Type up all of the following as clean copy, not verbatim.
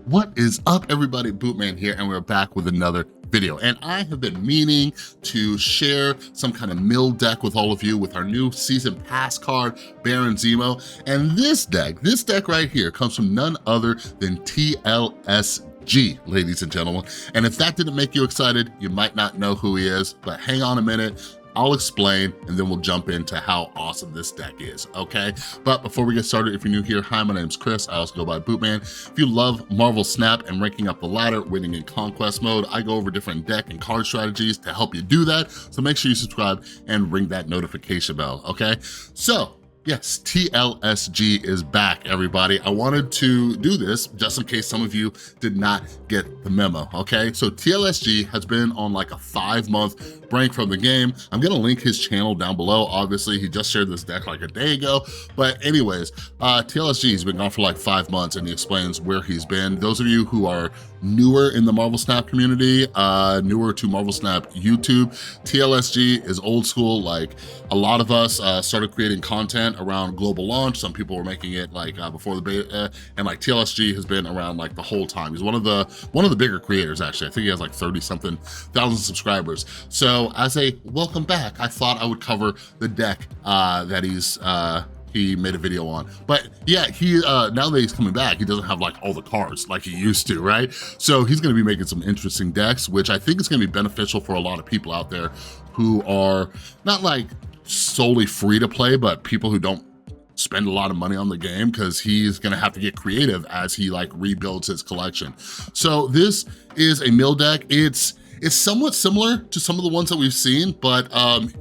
What is up, everybody? Bootman here, and we're back with another video. And I have been meaning to share some kind of mill deck with all of you with our new season pass card, Baron Zemo. And this deck right here comes from none other than TLSG, ladies and gentlemen. And if that didn't make you excited, you might not know who he is, but hang on a minute. I'll explain, and then we'll jump into how awesome this deck is, okay? But before we get started, if you're new here, hi, my name's Chris. I also go by Bootman. If you love Marvel Snap and ranking up the ladder, winning in Conquest mode, I go over different deck and card strategies to help you do that. So make sure you subscribe and ring that notification bell, okay? So, yes, TLSG is back, everybody. I wanted to do this just in case some of you did not get the memo, okay? So TLSG has been on like a 5-month break from the game. I'm gonna link his channel down below. Obviously, he just shared this deck like a day ago. But anyways, TLSG has been gone for like 5 months and he explains where he's been. Those of you who are newer in the Marvel Snap community, newer to Marvel Snap YouTube, TLSG is old school. Like a lot of us started creating content around global launch. Some people were making it like before the beta, and like TLSG has been around like the whole time. He's one of the bigger creators, actually. I think he has like 30-something thousand subscribers. So as a welcome back, I thought I would cover the deck that he made a video on. But yeah, he now that he's coming back, he doesn't have like all the cards like he used to, right? So he's gonna be making some interesting decks, which I think is gonna be beneficial for a lot of people out there who are not like solely free to play, but people who don't spend a lot of money on the game, because he's gonna have to get creative as he like rebuilds his collection. So this is a mill deck. It's somewhat similar to some of the ones that we've seen, but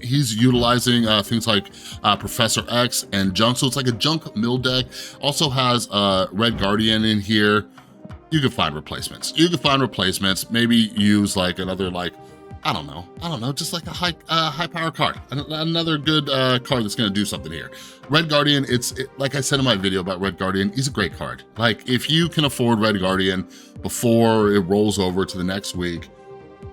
he's utilizing things like Professor X and Junk, so it's like a Junk mill deck. Also has Red Guardian in here. You can find replacements. Maybe use like another, like, I don't know, just like a high power card. Another good card that's gonna do something here. Red Guardian, like I said in my video about Red Guardian, he's a great card. Like if you can afford Red Guardian before it rolls over to the next week,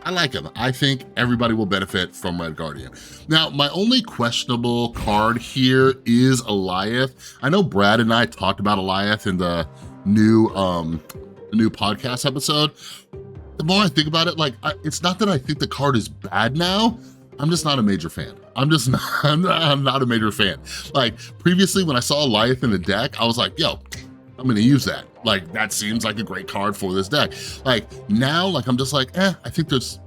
I like him. I think everybody will benefit from Red Guardian. Now, my only questionable card here is Alioth. I know Brad and I talked about Alioth in the new podcast episode. The more I think about it, like, it's not that I think the card is bad now. I'm just not a major fan. I'm not a major fan. Like, previously when I saw Alioth in the deck, I was like, yo, I'm gonna use that. Like, that seems like a great card for this deck. Like, now, like, I'm just like, I think there's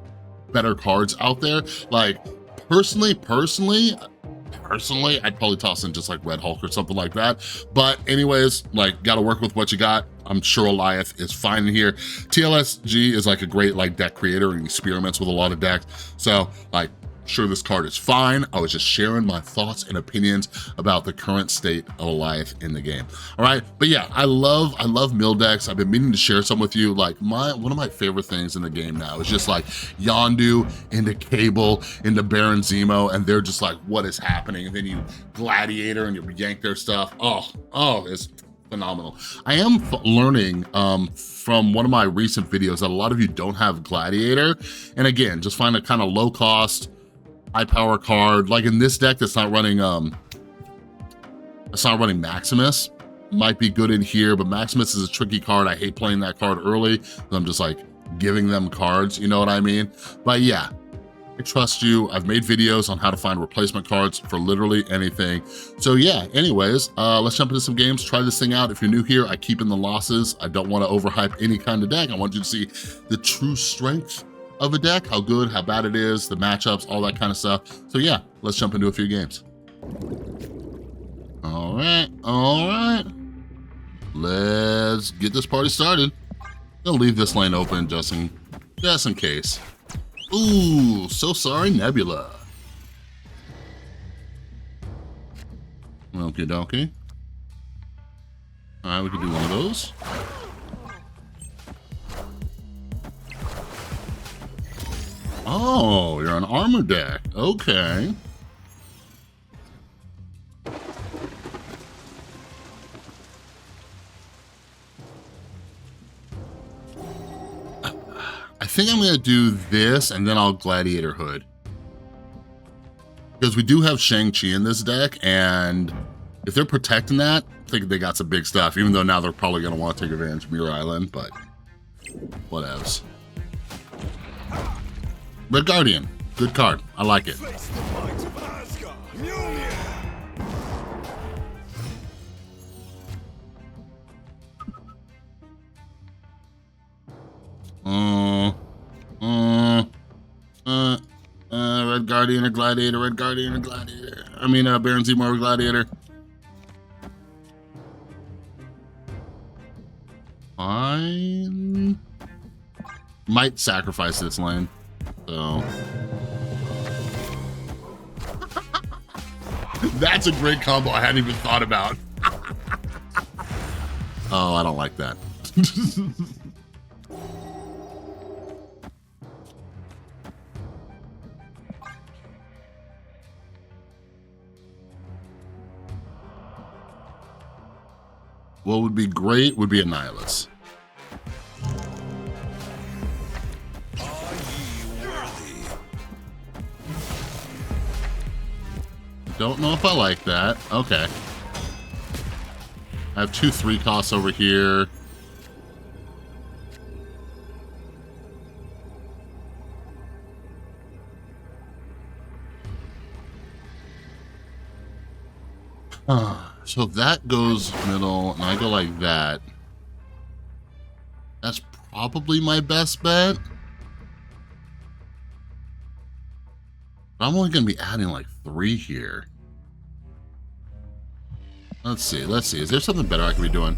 better cards out there. Like, personally, I'd probably toss in just like Red Hulk or something like that. But anyways, like, gotta work with what you got. I'm sure Alioth is fine in here. TLSG is like a great like deck creator and experiments with a lot of decks. So like, sure, this card is fine. I was just sharing my thoughts and opinions about the current state of Alioth in the game. All right, but yeah, I love mill decks. I've been meaning to share some with you. Like one of my favorite things in the game now is just like Yondu into Cable into Baron Zemo, and they're just like, what is happening? And then you Gladiator and you yank their stuff. Oh, it's phenomenal. I am learning from one of my recent videos that a lot of you don't have Gladiator, and again, just find a kind of low cost, high power card. Like in this deck that's not running Maximus. Might be good in here, but Maximus is a tricky card. I hate playing that card early, so I'm just like giving them cards, you know what I mean? But yeah, I trust you. I've made videos on how to find replacement cards for literally anything. So yeah, anyways, let's jump into some games, try this thing out. If you're new here, I keep in the losses. I don't want to overhype any kind of deck. I want you to see the true strength of a deck, how good, how bad it is, the matchups, all that kind of stuff. So yeah, let's jump into a few games. All right. Let's get this party started. I'll leave this lane open just in case. Ooh, so sorry, Nebula. Okie dokie. All right, we can do one of those. Oh, you're on armor deck. Okay. I think I'm gonna do this and then I'll Gladiator Hood. Because we do have Shang-Chi in this deck, and if they're protecting that, I think they got some big stuff, even though now they're probably gonna want to take advantage of Muir Island, but Whatevs. Red Guardian. Good card. I like it. Red Guardian or Gladiator, Red Guardian or Gladiator. I mean, Baron Zemo or Gladiator. Fine. Might sacrifice this lane, so. That's a great combo I hadn't even thought about. Oh, I don't like that. What would be great would be annihilus. Don't know if I like that. Okay. I have 2 3 costs over here. So if that goes middle and I go like that, that's probably my best bet. But I'm only going to be adding like 3 here. Let's see. Is there something better I could be doing?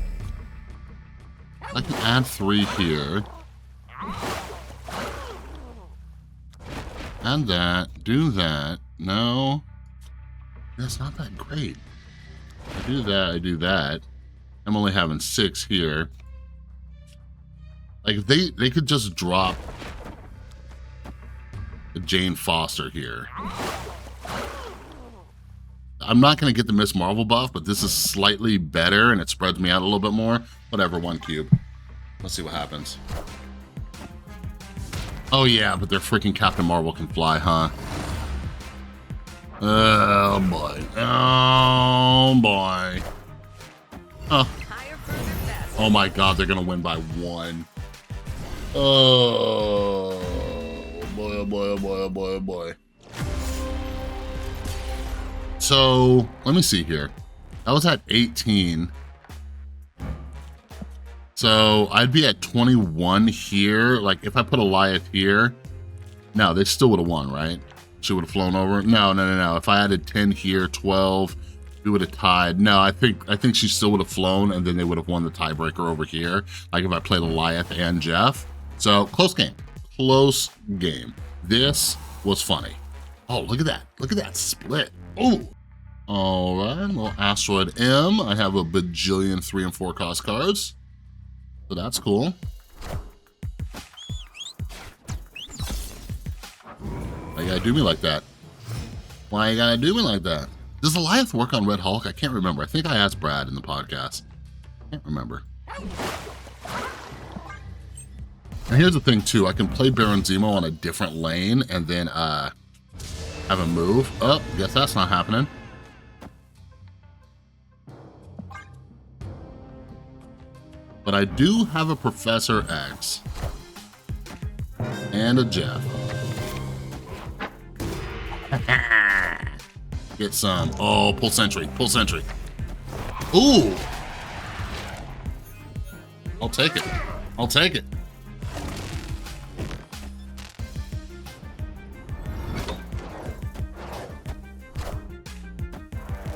I can add 3 here. Add that. Do that. No. That's not that great. I do that. I do that. I'm only having 6 here. Like, if they could just drop Jane Foster here. I'm not going to get the Miss Marvel buff, but this is slightly better, and it spreads me out a little bit more. Whatever, 1 cube. Let's see what happens. Oh, yeah, but their freaking Captain Marvel can fly, huh? Oh, boy. Oh, boy. Oh. Oh, my God, they're going to win by 1. Oh, boy, oh, boy, oh, boy, oh, boy, oh, boy. So, let me see here. I was at 18. So, I'd be at 21 here. Like, if I put Eliath here, no, they still would have won, right? She would have flown over. No. If I added 10 here, 12, we would have tied. No, I think she still would have flown, and then they would have won the tiebreaker over here. Like, if I played Eliath and Jeff. So, close game. Close game. This was funny. Oh, look at that. Look at that split. Oh. All right, little Asteroid M. I have a bajillion 3 and 4 cost cards. So that's cool. Why you gotta do me like that? Why you gotta do me like that? Does Eliath work on Red Hulk? I can't remember. I think I asked Brad in the podcast. Can't remember. And here's the thing too. I can play Baron Zemo on a different lane and then have a move. Oh, guess that's not happening. But I do have a Professor X and a Jeff. Get some. Oh, pull sentry. Pull sentry. Ooh. I'll take it. I'll take it.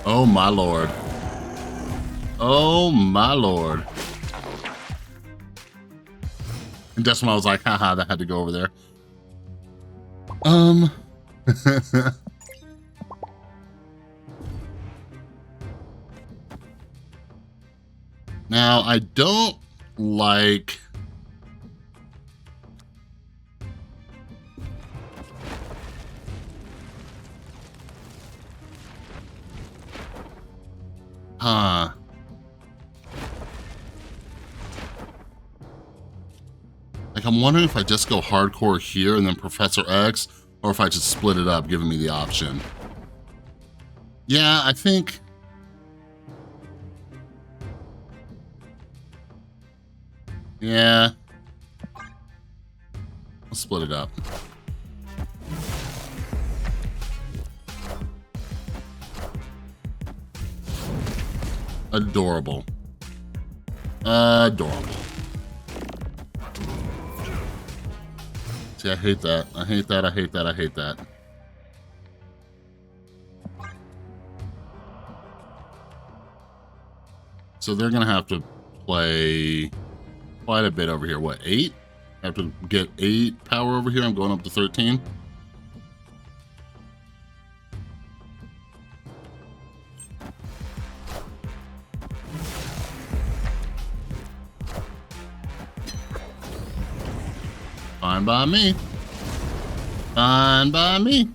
Oh, my Lord. Oh, my Lord. And that's when I was like, haha, that had to go over there. Now, I don't like... Like, I'm wondering if I just go hardcore here and then Professor X, or if I just split it up, giving me the option. Yeah, I think... Yeah. Let's split it up. Adorable. Adorable. See, I hate that. I hate that. I hate that. I hate that. So they're going to have to play quite a bit over here. What, 8? I have to get 8 power over here. I'm going up to 13. Fine by me. Fine by me.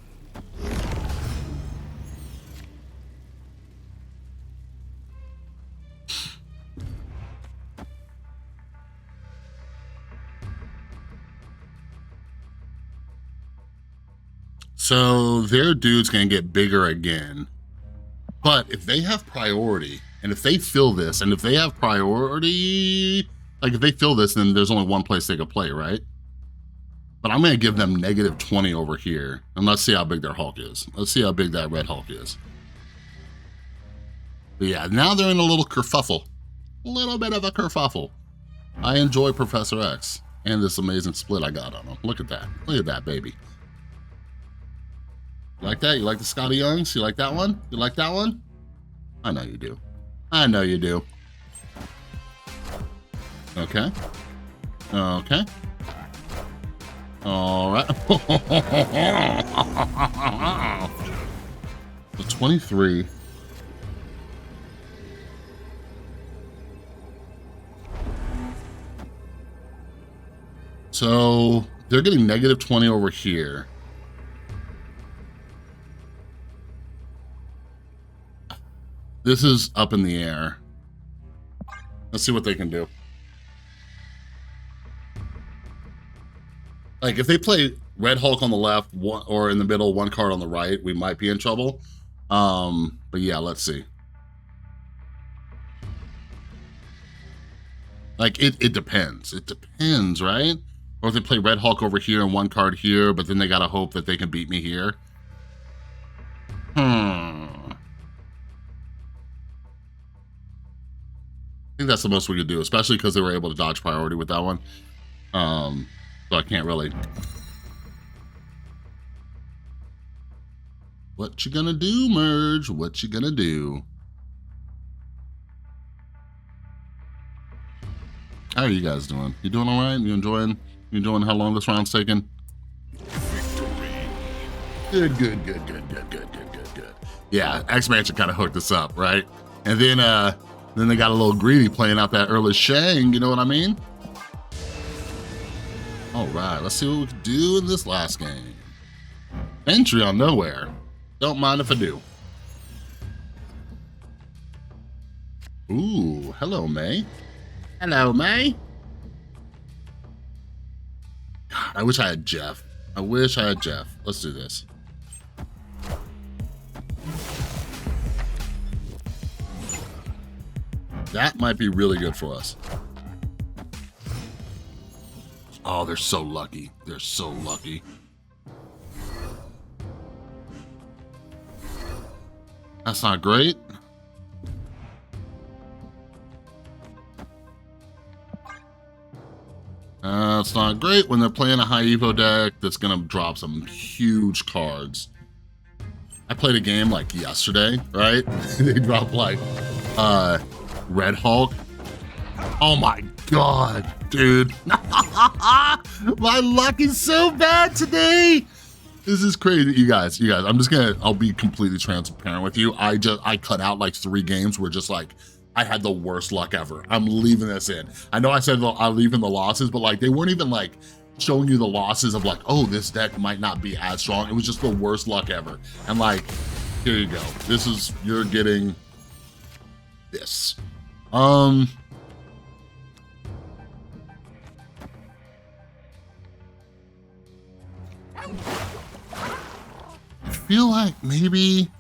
So their dude's gonna get bigger again. But if they have priority, and if they fill this, and if they have priority, like if they fill this, then there's only one place they could play, right? But I'm gonna give them -20 over here, and let's see how big their Hulk is. Let's see how big that red Hulk is. But yeah, now they're in a little kerfuffle. A little bit of a kerfuffle. I enjoy Professor X and this amazing split I got on him. Look at that. Look at that, baby. You like that? You like the Scotty Youngs? You like that one? You like that one? I know you do. I know you do. Okay. Okay. All right. The 23. So they're getting -20 over here. This is up in the air. Let's see what they can do. Like, if they play Red Hulk on the left, or in the middle, one card on the right, we might be in trouble. But yeah, let's see. Like, it depends. It depends, right? Or if they play Red Hulk over here and one card here, but then they gotta hope that they can beat me here. I think that's the most we could do, especially because they were able to dodge priority with that one. So I can't really. What you gonna do, Merge? What you gonna do? How are you guys doing? You doing all right? You enjoying how long this round's taking? Victory. Good. Yeah, X-Mansion kind of hooked us up, right? And then they got a little greedy playing out that early Shang, you know what I mean? All right, let's see what we can do in this last game. Entry on nowhere. Don't mind if I do. Ooh, hello, May. Hello, May. God, I wish I had Jeff. I wish I had Jeff. Let's do this. That might be really good for us. Oh, they're so lucky. They're so lucky. That's not great. It's not great when they're playing a high Evo deck that's gonna drop some huge cards. I played a game like yesterday, right? They dropped like Red Hulk. Oh my God, dude. My luck is so bad today. This is crazy. You guys, I'll be completely transparent with you. I cut out like 3 games where just like, I had the worst luck ever. I'm leaving this in. I know I said I'll leave in the losses, but like, they weren't even like showing you the losses of like, oh, this deck might not be as strong. It was just the worst luck ever. And like, here you go. You're getting this. I feel like maybe,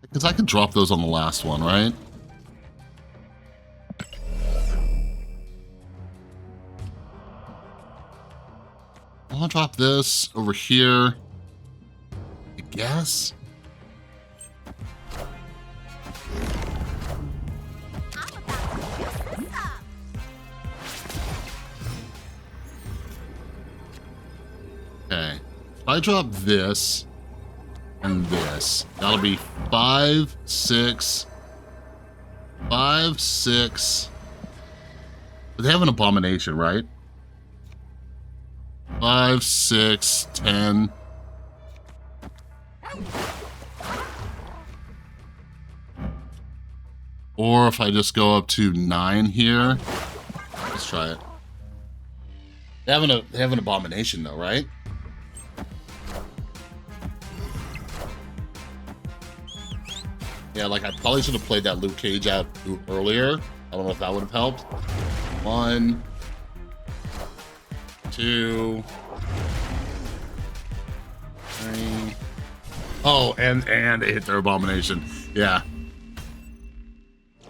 because I could drop those on the last one, right? want to drop this over here, I guess. Okay, if I drop this and this, that'll be 5, 6, 5, 6. But they have an abomination, right? 5, 6, 10. Or if I just go up to 9 here, let's try it. They have an abomination though, right? Yeah, like I probably should have played that Luke Cage out earlier. I don't know if that would have helped. 1, 2, 3. Oh, and it hit their abomination. Yeah.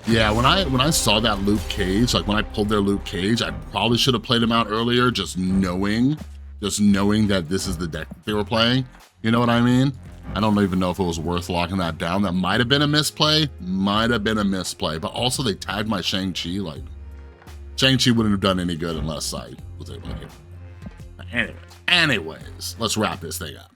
Yeah, when I saw that Luke Cage, like when I pulled their Luke Cage, I probably should have played him out earlier, just knowing that this is the deck that they were playing. You know what I mean? I don't even know if it was worth locking that down. That might have been a misplay, but also they tagged my Shang-Chi. Like, Shang-Chi wouldn't have done any good unless I was able to get it. Anyways, let's wrap this thing up.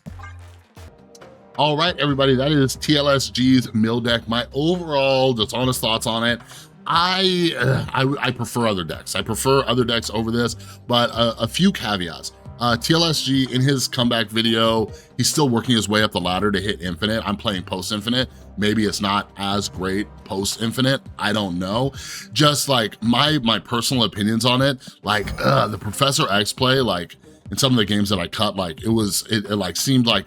All right, everybody, that is TLSG's mill deck. My overall, just honest thoughts on it. I prefer other decks. I prefer other decks over this, but a few caveats. TLSG, in his comeback video, he's still working his way up the ladder to hit Infinite. I'm playing post-Infinite. Maybe it's not as great post-Infinite. I don't know. Just like my personal opinions on it, like the Professor X play, like in some of the games that I cut, like it like seemed like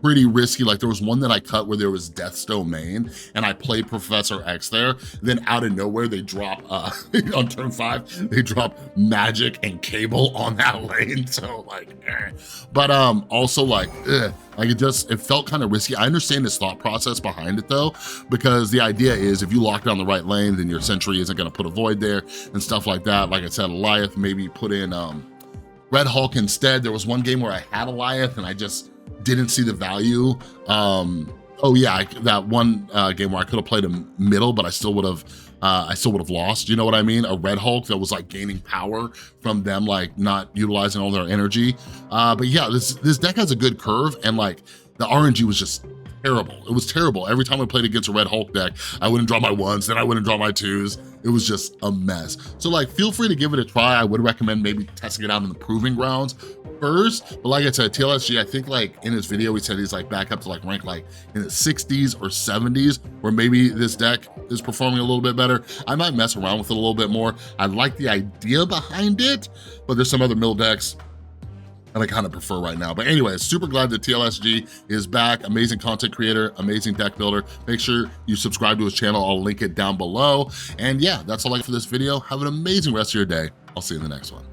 pretty risky. Like there was one that I cut where there was Death's Domain and I played Professor X there. Then out of nowhere, they drop, on turn 5, they drop Magic and Cable on that lane. So like, but also like it felt kind of risky. I understand his thought process behind it though, because the idea is if you lock down the right lane, then your Sentry isn't gonna put a void there and stuff like that. Like I said, Goliath, maybe put in Red Hulk instead. There was one game where I had Goliath and I just didn't see the value. Oh yeah, that one game where I could have played a middle, but I still would have lost. You know what I mean? A Red Hulk that was like gaining power from them, like not utilizing all their energy. But yeah, this deck has a good curve, and like the RNG was just terrible. It was terrible. Every time I played against a Red Hulk deck, I wouldn't draw my 1s, then I wouldn't draw my 2s. It was just a mess. So like, feel free to give it a try. I would recommend maybe testing it out in the proving grounds first. But like I said, TLSG, I think like in his video, he said he's like back up to like rank like in the 60s or 70s, where maybe this deck is performing a little bit better. I might mess around with it a little bit more. I like the idea behind it, but there's some other mill decks that I kind of prefer right now. But anyways, super glad that TLSG is back. Amazing content creator, amazing deck builder. Make sure you subscribe to his channel. I'll link it down below. And yeah, that's all I got for this video. Have an amazing rest of your day. I'll see you in the next one.